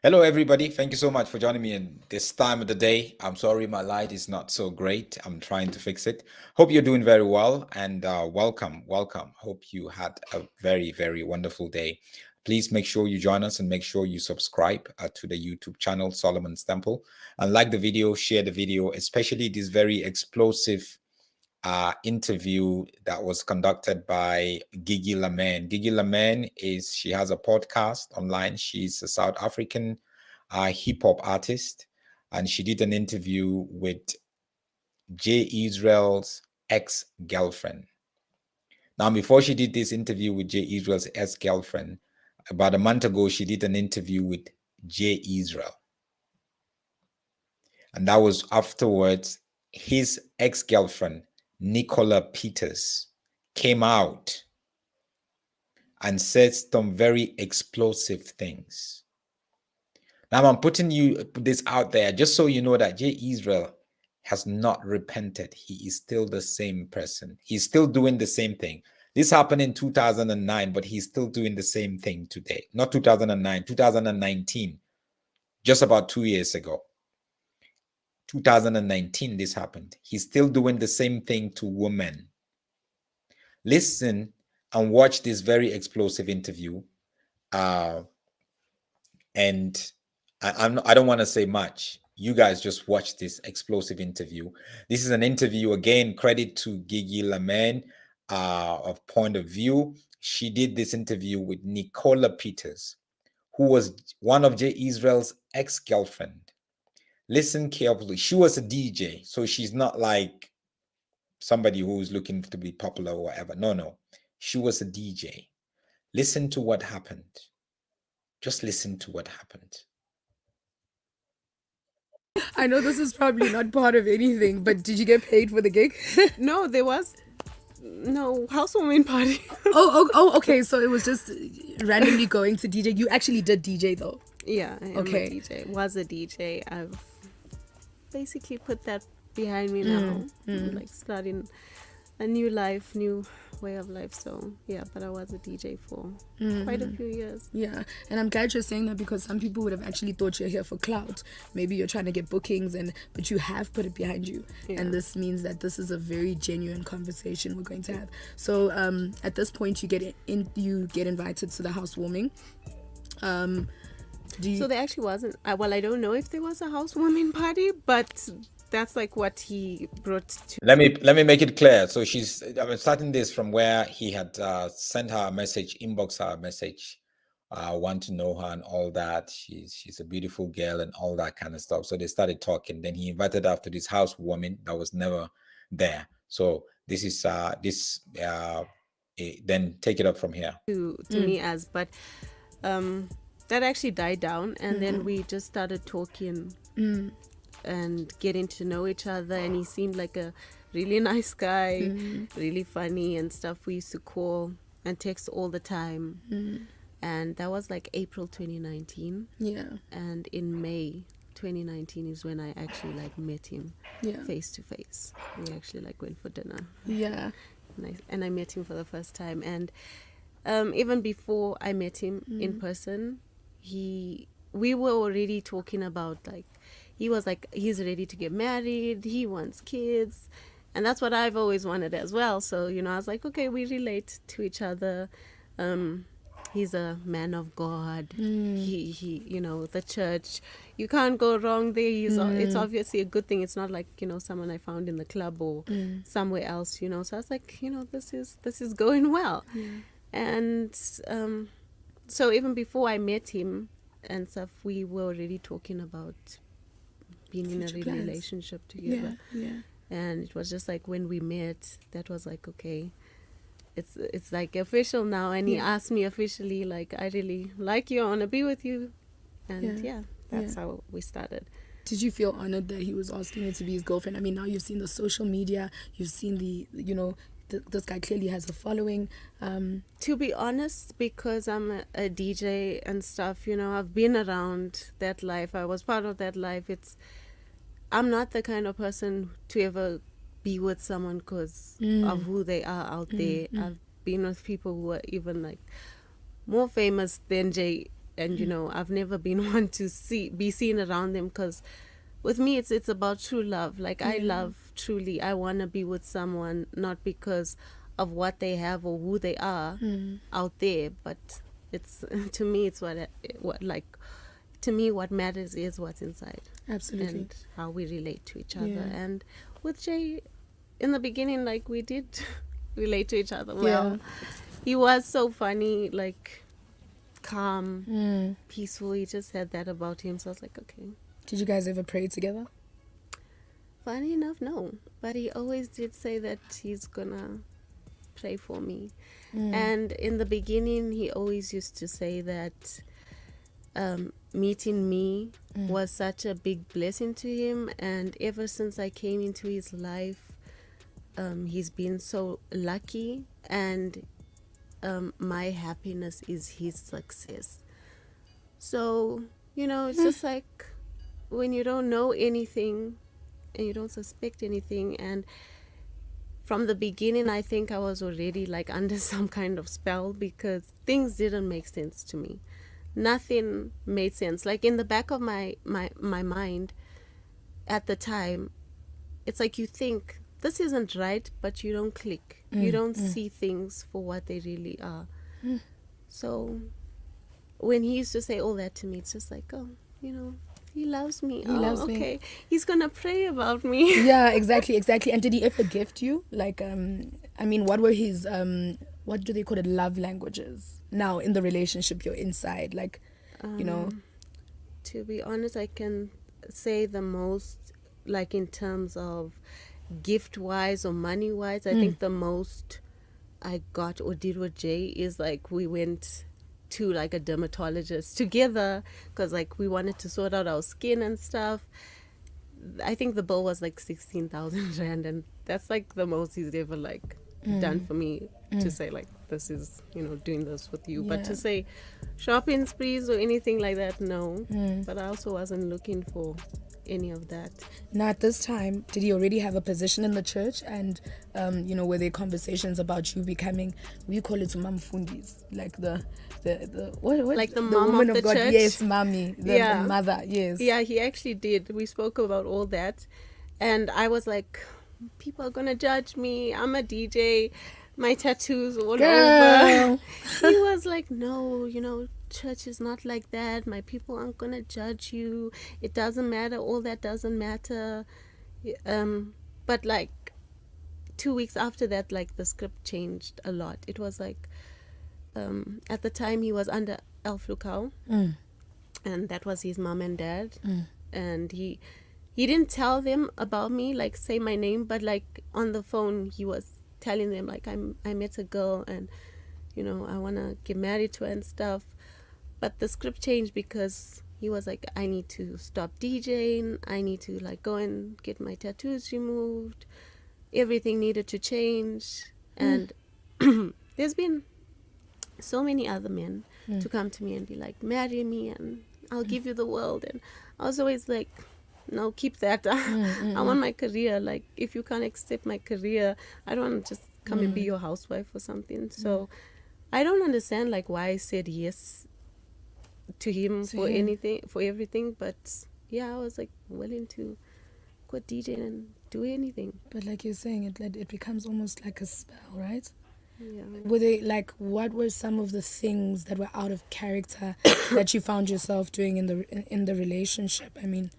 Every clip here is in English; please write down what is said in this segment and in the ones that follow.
Hello, everybody. Thank you so much for joining me in this time of the day. I'm sorry my light is not so great. I'm trying to fix it. Hope you're doing very well and welcome, welcome. Hope you had a very, very wonderful day. Please make sure you join us and make sure you subscribe to the YouTube channel Solomon's Temple and like the video, share the video, especially this very explosive interview that was conducted by Gigi Laman. Gigi Laman she has a podcast online. She's a South African hip hop artist, and she did an interview with Jay Israel's ex girlfriend. Now, before she did this interview with Jay Israel's ex girlfriend, about a month ago, she did an interview with Jay Israel. And that was afterwards, his ex girlfriend, Nicola Peters, came out and said some very explosive things. Now, I'm putting this out there just so you know that Jay Israel has not repented. He is still the same person. He's still doing the same thing. This happened in 2009, but he's still doing the same thing today. Not 2009, 2019, just about 2 years ago. 2019, this happened. He's still doing the same thing to women. Listen and watch this very explosive interview. And I don't want to say much. You guys just watch this explosive interview. This is an interview, again, credit to Gigi Laman of Point of View. She did this interview with Nicola Peters, who was one of Jay Israel's ex-girlfriend. Listen carefully. She was a DJ, so she's not like somebody who's looking to be popular or whatever. No. She was a DJ. Listen to what happened. Just listen to what happened. I know this is probably not part of anything, but did you get paid for the gig? No, there was no housewarming party. Okay. So it was just randomly going to DJ. You actually did DJ though. Yeah, I am Okay. a DJ. Was a DJ. I've basically put that behind me now. Like starting a new life, new way of life. So yeah, but I was a DJ for quite a few years. Yeah, and I'm glad you're saying that because some people would have actually thought you're here for clout. Maybe you're trying to get bookings, but you have put it behind you, and this means that this is a very genuine conversation we're going to have. So at this point, you get invited to the housewarming. So there actually wasn't. Well, I don't know if there was a housewarming party, but that's like what he brought to. Let me make it clear. So I'm starting this from where he had sent her a message, inbox her a message, want to know her and all that. She's a beautiful girl and all that kind of stuff. So they started talking. Then he invited her to this housewarming that was never there. So this is then take it up from here. To me as, but that actually died down, and then we just started talking and getting to know each other, and he seemed like a really nice guy, really funny and stuff. We used to call and text all the time, and that was like April 2019. And in May 2019 is when I actually like met him face to face. We actually like went for dinner, and I met him for the first time. And even before I met him in person, we were already talking about, like, he was like, he's ready to get married, he wants kids, and that's what I've always wanted as well. So I was like, okay, we relate to each other. He's a man of God. He the church, you can't go wrong there. It's obviously a good thing. It's not like someone I found in the club or somewhere else. So I was like, this is going well. And so even before I met him and stuff, we were already talking about being in a relationship together. And it was just like when we met, that was like, okay, it's like official now. And he asked me officially, like, I really like you, I want to be with you. And that's how we started. Did you feel honored that he was asking you to be his girlfriend? I mean, now you've seen the social media, you've seen this guy clearly has a following. To be honest, because I'm a DJ and stuff, I've been around that life. I was part of that life. I'm not the kind of person to ever be with someone because of who they are out there. I've been with people who are even like more famous than Jay and I've never been one to be seen around them, because with me it's about true love. Like, I love truly. I want to be with someone not because of what they have or who they are out there, but it's to me it's what like to me what matters is what's inside. Absolutely. And how we relate to each other. Yeah. And with Jay, in the beginning, like, we did relate to each other well. He was so funny, like, calm, peaceful. He just had that about him. So I was like, okay. Did you guys ever pray together? Funny enough, no. But he always did say that he's gonna pray for me. And in the beginning, he always used to say that meeting me was such a big blessing to him. And ever since I came into his life, he's been so lucky. And my happiness is his success. So, it's just like when you don't know anything and you don't suspect anything. And from the beginning, I think I was already like under some kind of spell, because things didn't make sense to me. Nothing made sense. Like, in the back of my mind at the time, it's like you think this isn't right, but you don't click. You don't see things for what they really are. So when he used to say all that to me, it's just like, oh, he loves me. He loves me. Okay, he's gonna pray about me. Yeah, exactly. And did he ever gift you? Like, what were his, what do they call it, love languages? Now, in the relationship you're inside, like, To be honest, I can say the most, like, in terms of gift-wise or money-wise, I think the most I got or did with Jay is, like, we went to, like, a dermatologist together, because, like, we wanted to sort out our skin and stuff. I think the bill was like 16,000 rand, and that's like the most he's ever like done for me, to say like, this is, doing this with you. But to say shopping sprees or anything like that, no. But I also wasn't looking for any of that. Now, at this time, did he already have a position in the church? And, were there conversations about you becoming, we call it mamfundis, like the what? Like the the mom woman of the God. church? Yes, mommy, the Yeah. mother, yes. Yeah, he actually did. We spoke about all that. And I was like, people are going to judge me. I'm a DJ. My tattoos all over. Girl. He was like, no, church is not like that. My people aren't going to judge you. It doesn't matter. All that doesn't matter. But like 2 weeks after that, like, the script changed a lot. It was like, at the time he was under Elf Lukau, and that was his mom and dad. And he didn't tell them about me, like, say my name, but like on the phone he was telling them, like, I met a girl, and I want to get married to her and stuff. But the script changed because he was like, I need to stop DJing, I need to, like, go and get my tattoos removed. Everything needed to change. And there's been so many other men to come to me and be like, marry me and I'll give you the world. And I was always like, no, keep that. I want my career. Like, if you can't accept my career, I don't want to just come and be your housewife or something. So I don't understand, like, why I said yes to him for everything. But yeah, I was like willing to quit DJing and do anything. But like you're saying, it becomes almost like a spell, right? Yeah. Were they, like, what were some of the things that were out of character that you found yourself doing in the relationship? I mean,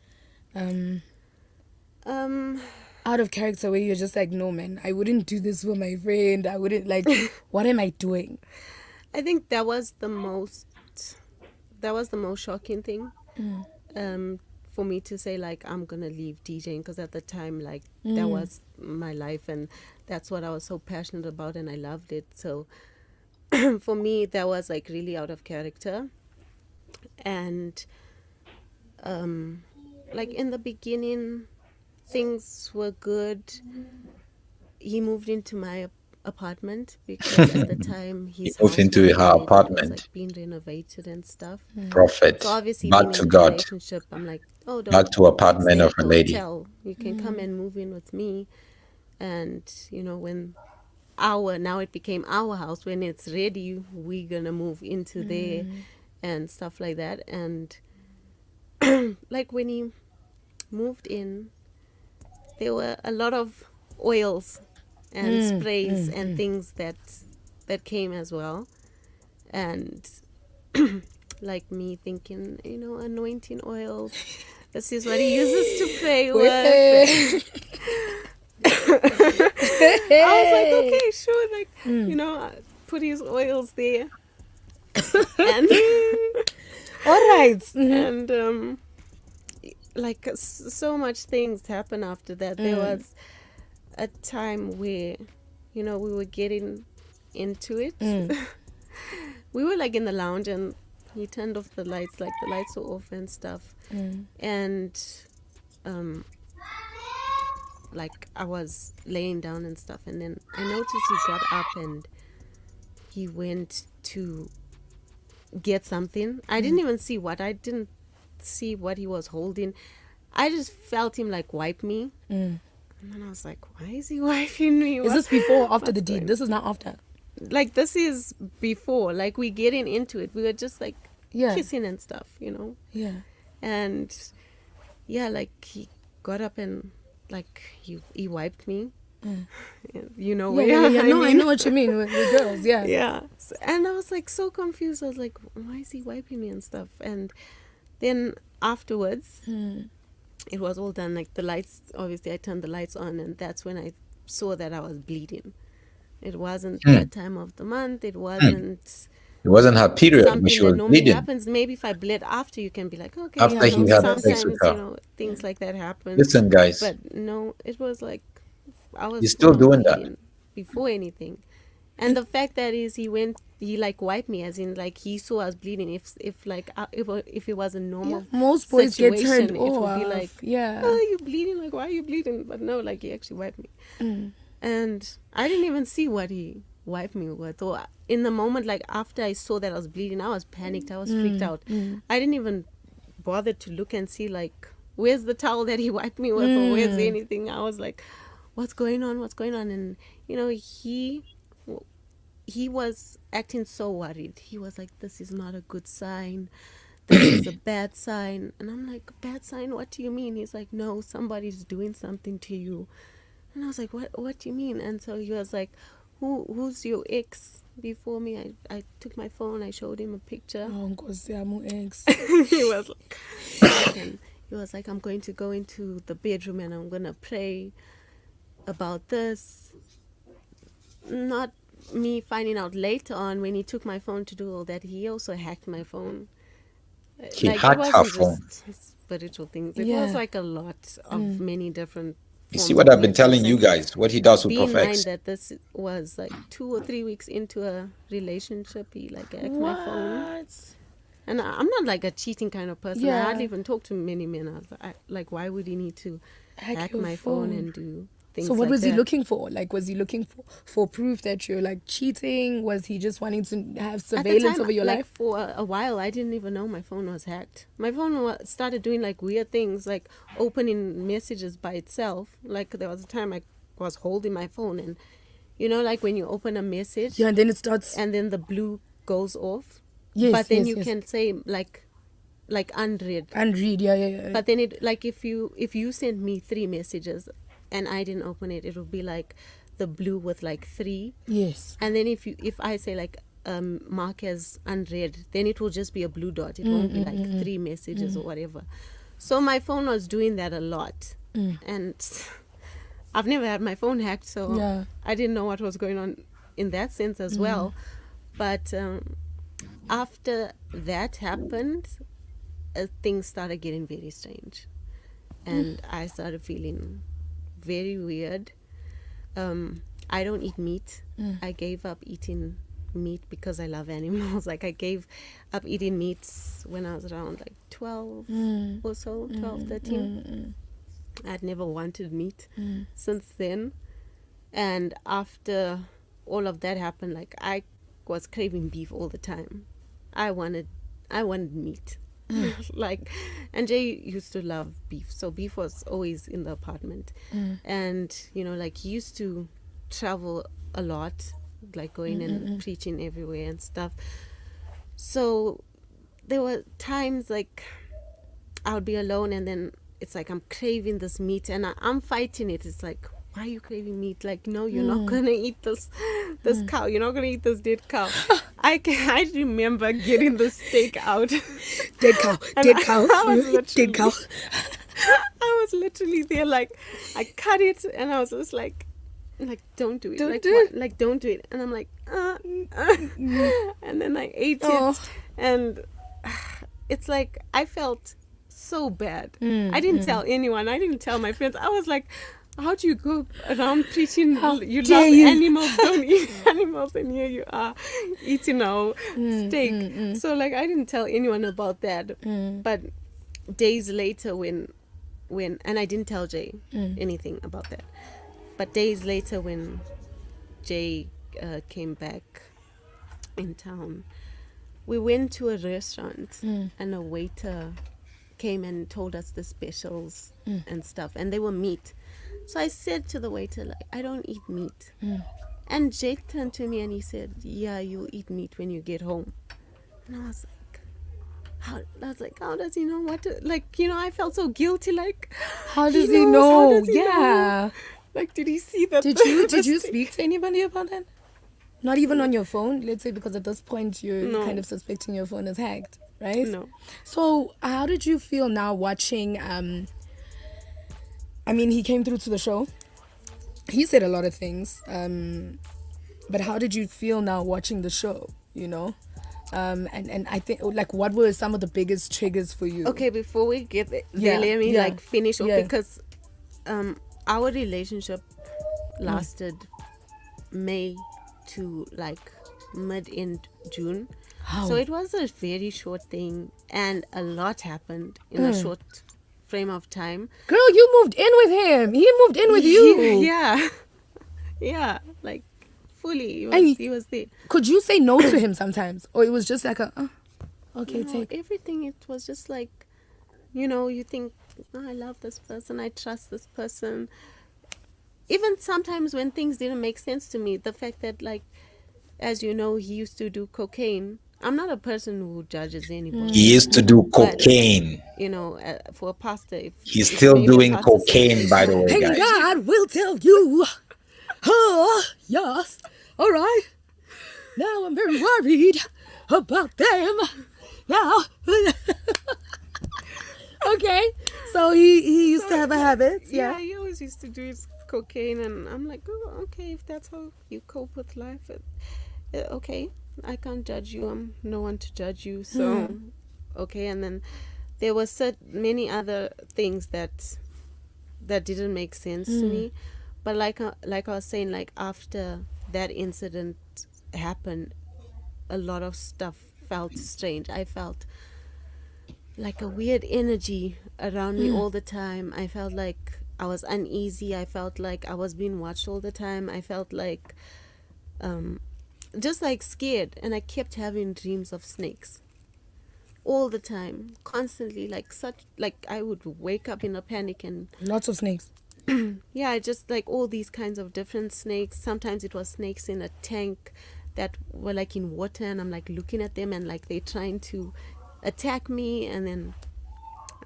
out of character where you're just like, no man, I wouldn't do this for my friend. I wouldn't, like, what am I doing? I think that was the most shocking thing. For me to say, like, I'm gonna leave DJing, because at the time, like, that was my life, and that's what I was so passionate about, and I loved it. So for me, that was, like, really out of character. And like, in the beginning, things were good. He moved into my apartment because at the time his moved house into was her already, apartment. like, being renovated and stuff. Prophet, So obviously, back being to in a God, relationship, I'm like, oh, don't back to apartment stay of at a the lady. hotel. You can come and move in with me. And when now it became our house, when it's ready, we're gonna move into there and stuff like that. And like when he moved in, there were a lot of oils and sprays and things that came as well. And like me thinking, anointing oils, this is what he uses to pray with. I was like, okay, sure, like put his oils there. And All right. and like so much things happened after that. There was a time where we were getting into it. We were like in the lounge, and he turned off the lights, like the lights were off and stuff. And like I was laying down and stuff, and then I noticed he got up and he went to get something. I didn't even see what. I didn't see what he was holding. I just felt him like wipe me. And then I was like, why is he wiping me? Is this before or after the deed? This is not after. Like, this is before. Like, we getting into it. We were just like kissing and stuff, Yeah. And yeah, like he got up and like he wiped me. You know where Yeah. No, I mean? know what you mean with girls. Yeah. Yeah. And I was like so confused. I was like, why is he wiping me and stuff? And then afterwards, it was all done. Like the lights, obviously I turned the lights on, and that's when I saw that I was bleeding. It wasn't that time of the month. It wasn't her period when something she that was normally bleeding. happens. Maybe if I bled after, you can be like, okay, After he had sex sometimes, with her. things like that happen. Listen, guys, But no, it was like I was you're still doing that. bleeding before anything. And the fact that is he like wiped me, as in like he saw us bleeding. If it was a normal Most boys get situation, turned it would off. be like, Yeah. oh, you bleeding? Like, why are you bleeding? But no, like he actually wiped me. And I didn't even see what he wiped me with. Or in the moment, like after I saw that I was bleeding, I was panicked. I was freaked out. I didn't even bother to look and see like where's the towel that he wiped me with, or where's anything. I was like, what's going on? And he was acting so worried. He was like, this is not a good sign. This is a bad sign. And I'm like, bad sign? What do you mean? He's like, no, somebody's doing something to you. And I was like, what do you mean? And so he was like, who's your ex before me? I took my phone, I showed him a picture. Oh, Nkosi yami, ex. He was like, I'm going to go into the bedroom and I'm going to pray about this. Not me finding out later on when he took my phone to do all that, he also hacked my phone. He like, hacked it her wasn't phone. just spiritual things. It Yeah. was like a lot of many different. You see forms what of I've been telling you witches. guys, what he does with Be in mind Prophex. that this was like 2 or 3 weeks into a relationship. He like hacked my phone. What? And I'm not like a cheating kind of person. I Yeah. hardly even talk to many men. I was like, why would he need to hack your my phone and do things So what like was that? he looking for? Like, was he looking for proof that you're like cheating? Was he just wanting to have At the surveillance time, over your like, life? for a while, I didn't even know my phone was hacked. My phone started doing like weird things, like opening messages by itself. Like there was a time I was holding my phone, and like when you open a message, Yeah, and then it starts. and then the blue goes off. Yes, but then yes, you yes. can say like unread. And read, yeah. But then it like if you sent me 3 messages and I didn't open it, it would be like the blue with like 3. Yes. And then if I say like mark as unread, then it will just be a blue dot. It won't be like 3 messages or whatever. So my phone was doing that a lot. And I've never had my phone hacked, so Yeah. I didn't know what was going on in that sense as well. But after that happened, things started getting very strange. And I started feeling very weird. I don't eat meat. I gave up eating meat because I love animals. Like I gave up eating meats when I was around like 12 or so, 12, 13. I'd never wanted meat since then. And after all of that happened, like I was craving beef all the time. I wanted meat. Like, and Jay used to love beef, so beef was always in the apartment. And like he used to travel a lot, like going and preaching everywhere and stuff. So there were times like I would be alone, and then it's like I'm craving this meat, and I'm fighting it. It's like, why are you craving meat? Like, no, you're not gonna eat this cow. You're not gonna eat this dead cow. I remember getting the steak out. Dead cow, And dead cow, I was dead cow. I was literally there, like I cut it, and I was just like don't do it, Don't like do what? it. Like don't do it, and I'm like and then I ate Oh. it, and it's like I felt so bad. I didn't tell anyone. I didn't tell my friends. I was like, how do you go around preaching you dare love you. animals, don't eat animals, and here you are eating our steak. So like I didn't tell anyone about that. But days later when and I didn't tell Jay anything about that. But days later when Jay came back in town, we went to a restaurant and a waiter came and told us the specials and stuff, and they were meat. So I said to the waiter, like, I don't eat meat. And Jay turned to me and he said, yeah, you eat meat when you get home. And I was like, how does he know what to, like, I felt so guilty, like, How does he know? How does he know? Yeah. Like, did he see that? Did you speak to anybody about that? Not even on your phone, let's say, because at this point you're No. kind of suspecting your phone is hacked, right? No. So how did you feel now watching? I mean, he came through to the show. He said a lot of things. But how did you feel now watching the show? And I think, like, what were some of the biggest triggers for you? Okay, before we get there, Yeah, let me yeah. like finish off, Yeah. because our relationship lasted May to like mid-end June. How? So it was a very short thing, and a lot happened in a short frame of time. Girl, you moved in with him. He moved in with you. Yeah. Yeah, like fully. And He was there. could you say no to him sometimes? Or it was just like okay, No, take. everything. It was just like, you think, I love this person, I trust this person. Even sometimes when things didn't make sense to me, the fact that, like, as you know, he used to do cocaine. I'm not a person who judges anybody. He used to do But, cocaine. For a pastor, if He's if still maybe a doing pastor says- cocaine, by the way, And guys. God will tell you. Yes. All right. Now I'm very worried about them. Now. Okay. So he used to have a habit. Yeah, Yeah. he always used to do his cocaine, and I'm like, oh, okay, if that's how you cope with life, okay, I can't judge you. I'm no one to judge you. So, okay. And then there were many other things that didn't make sense to me. But like I was saying, like after that incident happened, a lot of stuff felt strange. I felt like a weird energy around me all the time. I felt like I was uneasy. I felt like I was being watched all the time. I felt like just like scared, and I kept having dreams of snakes all the time, constantly, like I would wake up in a panic, and Lots of snakes. yeah, just like all these kinds of different snakes. Sometimes it was snakes in a tank that were like in water, and I'm like looking at them, and like they're trying to attack me. And then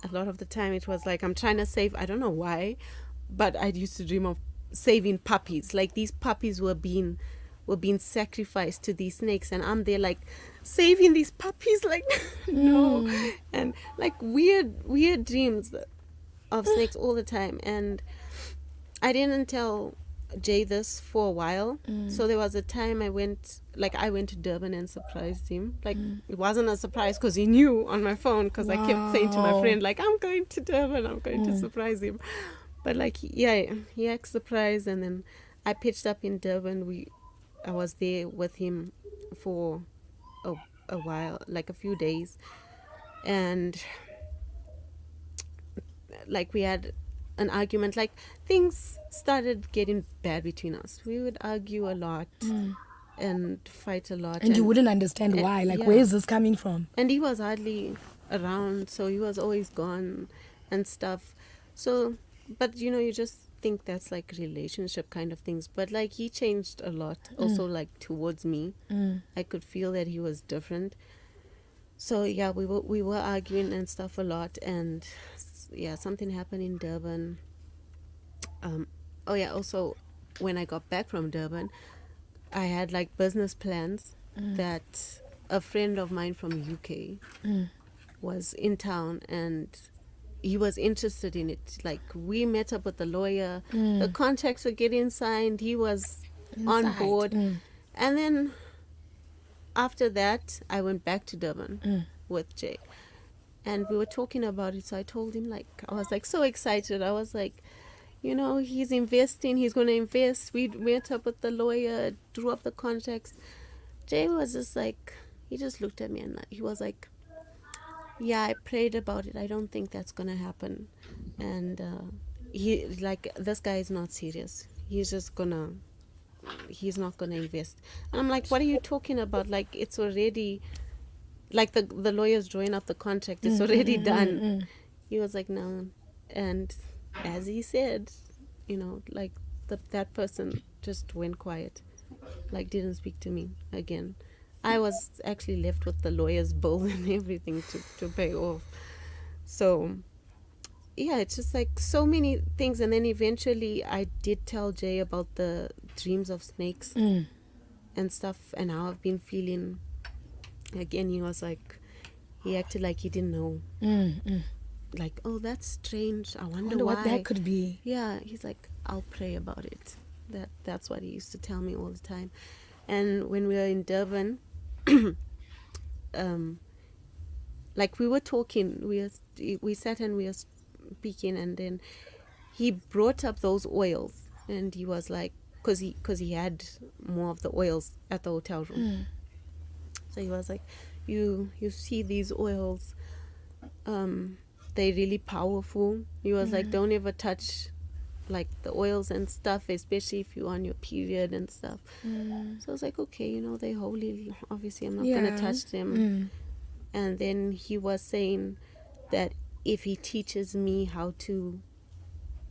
a lot of the time it was like I'm trying to save, I don't know why, but I used to dream of saving puppies. Like these puppies were being sacrificed to these snakes, and I'm there like saving these puppies, like no. And like weird dreams of snakes all the time. And I didn't tell Jay this for a while. So there was a time I went to Durban and surprised him. Like it wasn't a surprise because he knew on my phone, because I kept saying to my Wow. friend, like, I'm going to Durban, I'm going to surprise him. But like he acted surprised, and then I pitched up in Durban. I was there with him for a while, like a few days, and like we had an argument. Like things started getting bad between us. We would argue a lot and fight a lot, And you wouldn't understand why. Like, yeah. where is this coming from? and he was hardly around, so he was always gone and stuff. So, but you just think that's like relationship kind of things, but like he changed a lot also, like towards me. I could feel that he was different. So yeah, we were arguing and stuff a lot, and yeah, something happened in Durban. Oh yeah, also when I got back from Durban, I had like business plans that a friend of mine from UK was in town, and he was interested in it. Like, we met up with the lawyer, the contracts were getting signed, he was on Inside. board. And then after that, I went back to Durban with Jay, and we were talking about it. So I told him, like, I was like so excited. I was like, he's investing, he's going to invest. We met up with the lawyer, drew up the contracts. Jay was just like, he just looked at me and he was like, yeah, I prayed about it, I don't think that's going to happen. And he, like, this guy is not serious, he's not gonna invest. And I'm like, what are you talking about? Like, it's already, like, the lawyers drawing up the contract, it's already done. He was like, no. And as he said, like, that person just went quiet, like, didn't speak to me again. I was actually left with the lawyer's bill and everything to pay off. So yeah, it's just like so many things. And then eventually I did tell Jay about the dreams of snakes and stuff, and how I've been feeling. Again, he was like, he acted like he didn't know. Like, oh, that's strange, I wonder why. What that could be. Yeah, he's like, I'll pray about it. That's what he used to tell me all the time. And when we were in Durban, like, we were talking, we sat and we were speaking, and then he brought up those oils, and he was like, because he had more of the oils at the hotel room. So he was like, you see these oils, they're really powerful. He was like, don't ever touch, like, the oils and stuff, especially if you're on your period and stuff. So I was like, okay, they're holy, obviously I'm not gonna touch them. And then he was saying that if he teaches me how to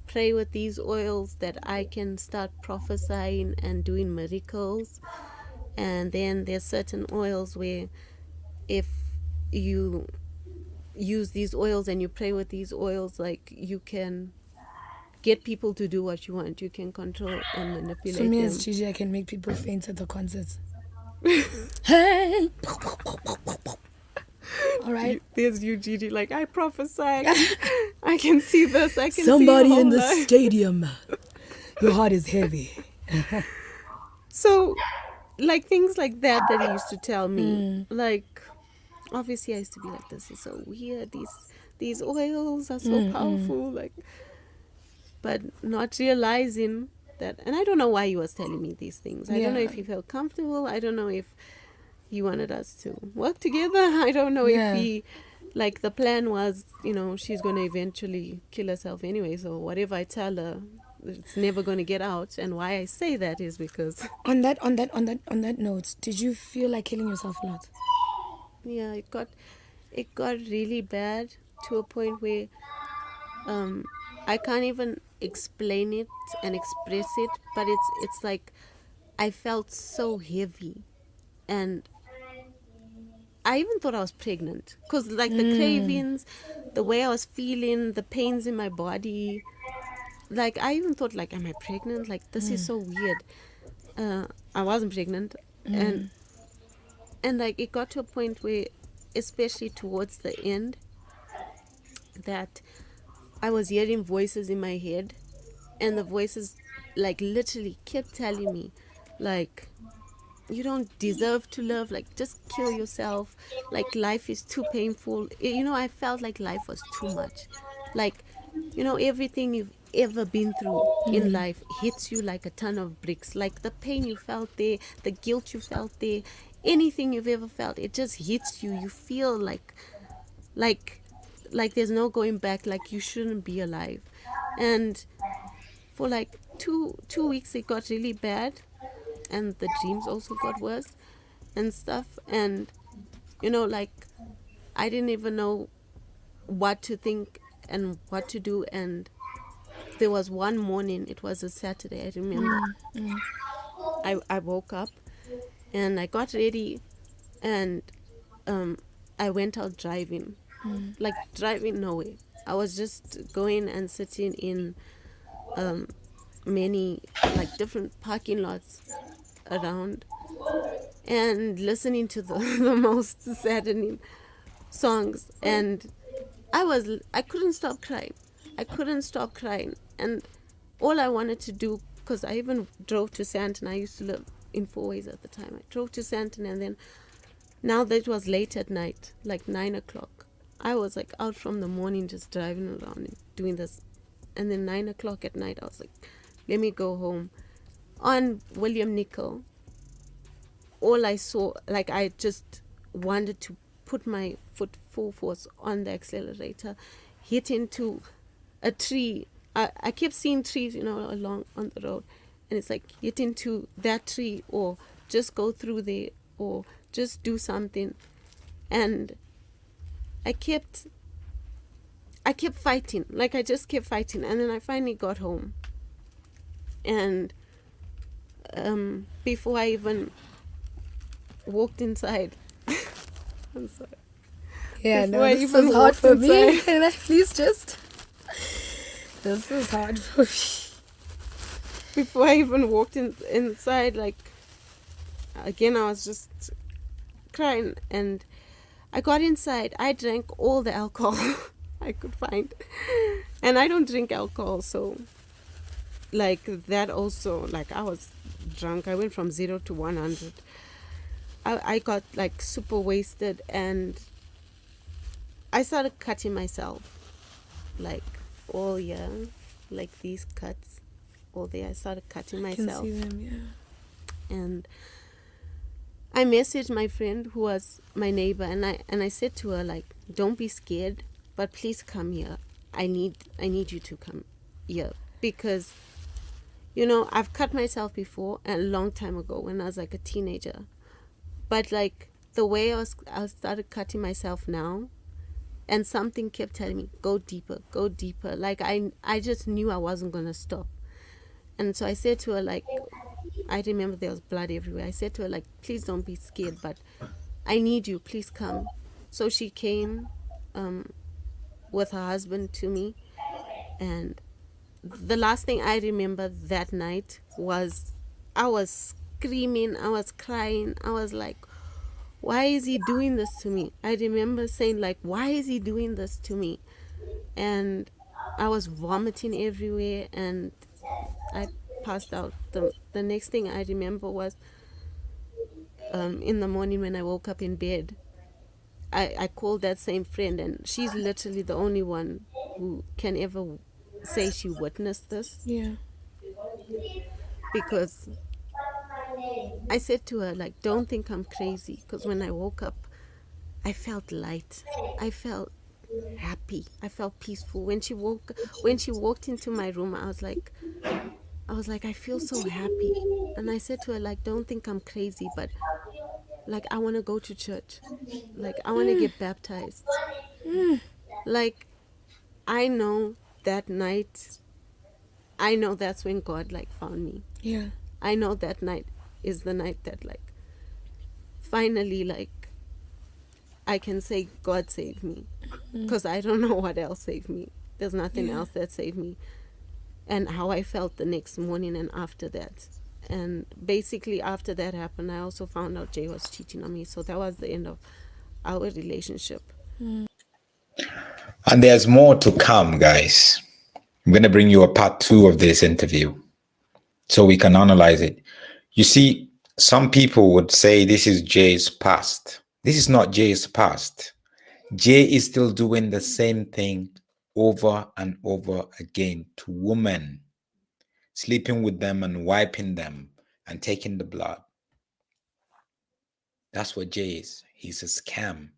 pray with these oils, that I can start prophesying and doing miracles. And then there's certain oils where if you use these oils and you pray with these oils, like, you can get people to do what you want. You can control and manipulate So me them. as Gigi, I can make people faint at the concerts. Hey! All right. There's you, Gigi, like, I prophesy. I can see this. I can Somebody see in the stadium. Your heart is heavy. So, like, things like that he used to tell me. Like, obviously I used to be like, this is so weird. These oils are so powerful. Like, but not realizing that. And I don't know why he was telling me these things. I don't know if he felt comfortable. I don't know if he wanted us to work together. I don't know if he, like, the plan was, she's going to eventually kill herself anyway. So whatever I tell her, it's never going to get out. And why I say that is because on that note, did you feel like killing yourself a lot? yeah, it got really bad to a point where I can't even explain it and express it, but it's like I felt so heavy, and I even thought I was pregnant, because, like, the cravings, the way I was feeling, the pains in my body, like, I even thought, like, am I pregnant? Like, this is so weird. I wasn't pregnant. And like, it got to a point where, especially towards the end, that I was hearing voices in my head, and the voices, like, literally kept telling me, like, you don't deserve to live, like, just kill yourself, like, life is too painful. I felt like life was too much. Like, everything you've ever been through in life hits you like a ton of bricks. Like, the pain you felt there, the guilt you felt there, anything you've ever felt, it just hits you. You feel like there's no going back, like you shouldn't be alive. And for like two weeks it got really bad, and the dreams also got worse and stuff. And like, I didn't even know what to think and what to do. And there was one morning, it was a Saturday, I remember. I woke up and I got ready, and I went out driving, like driving nowhere. I was just going and sitting in um, many like different parking lots around and listening to the, the most saddening songs. And I couldn't stop crying. I couldn't stop crying. And all I wanted to do, because I even drove to Santon. I used to live in Four Ways at the time. I drove to Santon, and then now that it was late at night, like 9 o'clock, I was like out from the morning just driving around and doing this. And then 9 o'clock at night, I was like, let me go home. On William Nickel, all I saw, like I just wanted to put my foot full force on the accelerator, hit into a tree. I kept seeing trees, along on the road, and it's like hit into that tree or just go through there or just do something. And I kept fighting, like I just kept fighting, and then I finally got home. And before I even walked inside, I'm sorry. Yeah, Before no, I this even is hard walked for me. inside. Can I please just? This is hard for me. Before I even walked inside, like again, I was just crying, and I got inside. I drank all the alcohol I could find, and I don't drink alcohol, so like that also, like I was drunk. I went from 0 to 100. I got like super wasted, and I started cutting myself, like all year, like these cuts all day. I started cutting I can myself, see them, yeah. and I messaged my friend who was my neighbor, and I said to her, like, don't be scared, but please come here. I need you to come here, because I've cut myself before, a long time ago when I was like a teenager. But like the way I started cutting myself now, and something kept telling me, go deeper, go deeper. Like I just knew I wasn't gonna stop. And so I said to her, like, I remember there was blood everywhere. I said to her, like, please don't be scared, but I need you, please come. So she came with her husband to me, and the last thing I remember that night was I was screaming, I was crying, I was like, why is he doing this to me? I remember saying, like, why is he doing this to me? And I was vomiting everywhere, and I passed out. The next thing I remember was in the morning when I woke up in bed, I called that same friend, and she's literally the only one who can ever say she witnessed this, Yeah. because I said to her, like, don't think I'm crazy, because when I woke up, I felt light. I felt happy. I felt peaceful. When she walked into my room, I was like, I feel so happy. And I said to her, like, don't think I'm crazy, but like I want to go to church. Like I want to get baptized. Like I know that night, I know that's when God like found me. Yeah. I know that night is the night that like finally like I can say God saved me, because I don't know what else saved me. There's nothing Yeah. else that saved me. And how I felt the next morning and after that. And basically after that happened, I also found out Jay was cheating on me. So that was the end of our relationship. And there's more to come, guys. I'm going to bring you a part two of this interview so we can analyze it. You see, some people would say this is Jay's past. This is not Jay's past. Jay is still doing the same thing over and over again to women, sleeping with them and wiping them and taking the blood. That's what Jay is. He's a scam,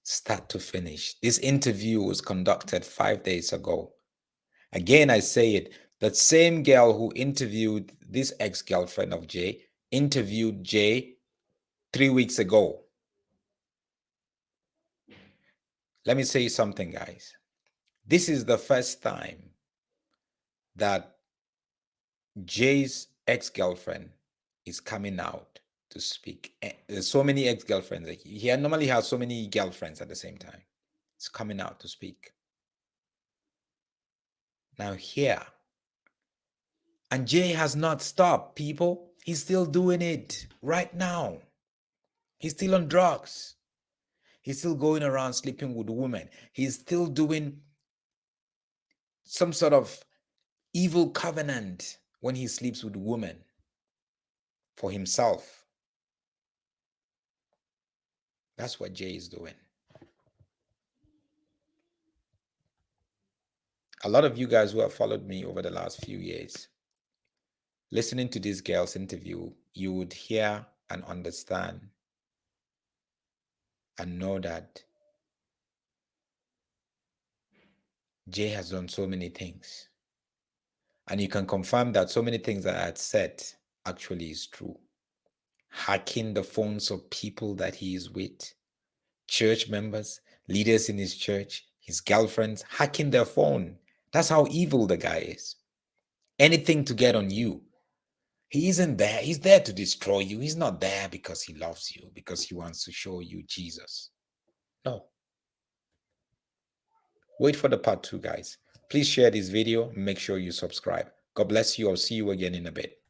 start to finish. This interview was conducted 5 days ago. Again, I say it, that same girl who interviewed this ex-girlfriend of Jay interviewed Jay 3 weeks ago. Let me say something, guys. This is the first time that Jay's ex-girlfriend is coming out to speak. There's so many ex-girlfriends. Like, he normally has so many girlfriends at the same time. It's coming out to speak. Now here, and Jay has not stopped, people. He's still doing it right now. He's still on drugs. He's still going around sleeping with women. He's still doing some sort of evil covenant when he sleeps with women for himself. That's what Jay is doing. A lot of you guys who have followed me over the last few years, listening to this girl's interview, you would hear and understand and know that Jay has done so many things. And you can confirm that so many things that I had said actually is true. Hacking the phones of people that he is with, church members, leaders in his church, his girlfriends, hacking their phone. That's how evil the guy is. Anything to get on you. He isn't there. He's there to destroy you. He's not there because he loves you, because he wants to show you Jesus. No. Wait for the part 2, guys. Please share this video. Make sure you subscribe. God bless you. I'll see you again in a bit.